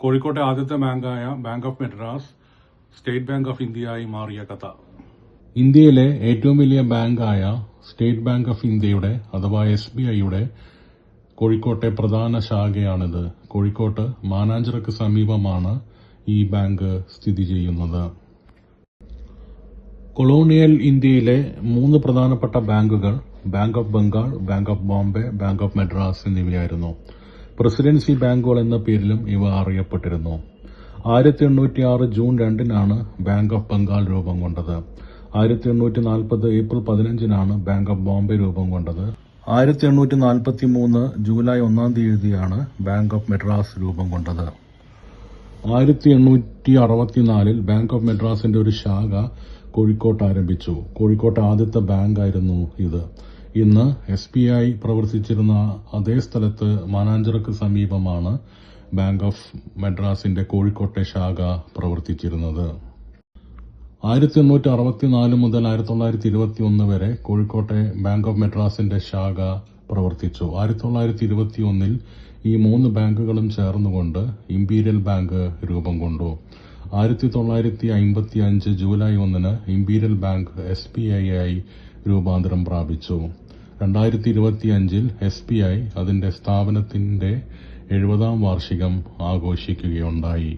കോഴിക്കോട്ടെ ആദ്യത്തെ ബാങ്കായ bank of Madras state bank of ഇന്ത്യയായി മാറിയ കഥ. ഇന്ത്യയിലെ ഏറ്റവും വലിയ ബാങ്കായ സ്റ്റേറ്റ് ബാങ്ക് ഓഫ് ഇന്ത്യയുടെ അഥവാ SBIയുടെ കോഴിക്കോട്ടെ പ്രധാന ശാഖയാണിത്. കോഴിക്കോട്ട് മാനാഞ്ചിറക്ക് സമീപമാണ് ഈ ബാങ്ക് സ്ഥിതി ചെയ്യുന്നത്. കൊളോണിയൽ ഇന്ത്യയിലെ 3 പ്രധാനപ്പെട്ട ബാങ്കുകൾ bank of Bengal, bank of Bombay, bank of Madras എന്നിവയായിരുന്നു. പ്രസിഡൻസി ബാങ്കുകൾ എന്ന പേരിലും ഇവ അറിയപ്പെട്ടിരുന്നു. 1806 ജൂൺ 2-നാണ് ബാങ്ക് ഓഫ് ബംഗാൾ രൂപം കൊണ്ടത്. 1840 ഏപ്രിൽ 15-നാണ് ബാങ്ക് ഓഫ് ബോംബെ രൂപം കൊണ്ടത്. 1843 ജൂലൈ 1-ാണ് ബാങ്ക് ഓഫ് മദ്രാസ് രൂപം കൊണ്ടത്. 1864 ബാങ്ക് ഓഫ് മദ്രാസിന്റെ ഒരു ശാഖ കോഴിക്കോട്ട് ആരംഭിച്ചു. കോഴിക്കോട്ടെ ആദ്യത്തെ ബാങ്കായിരുന്നു ഇത്. ഇന്ന് SBI പ്രവർത്തിച്ചിരുന്ന അതേ സ്ഥലത്ത് മാനാഞ്ചിറക്ക് സമീപമാണ് ബാങ്ക് ഓഫ് മദ്രാസിന്റെ കോഴിക്കോട്ടെ ശാഖ പ്രവർത്തിച്ചിരുന്നത്. 1864 മുതൽ 1921 വരെ കോഴിക്കോട്ടെ ബാങ്ക് ഓഫ് മദ്രാസിന്റെ ശാഖ പ്രവർത്തിച്ചു. 1921 ഈ 3 ബാങ്കുകളും ചേർന്നുകൊണ്ട് ഇംപീരിയൽ ബാങ്ക് രൂപം കൊണ്ടു. 1955 ജൂലൈ 1-ന് ഇംപീരിയൽ ബാങ്ക് SBI ആയി രൂപാന്തരം പ്രാപിച്ചു. 2025 SBI അതിന്റെ സ്ഥാപനത്തിന്റെ 70-ാം വാർഷികം ആഘോഷിക്കുകയുണ്ടായി.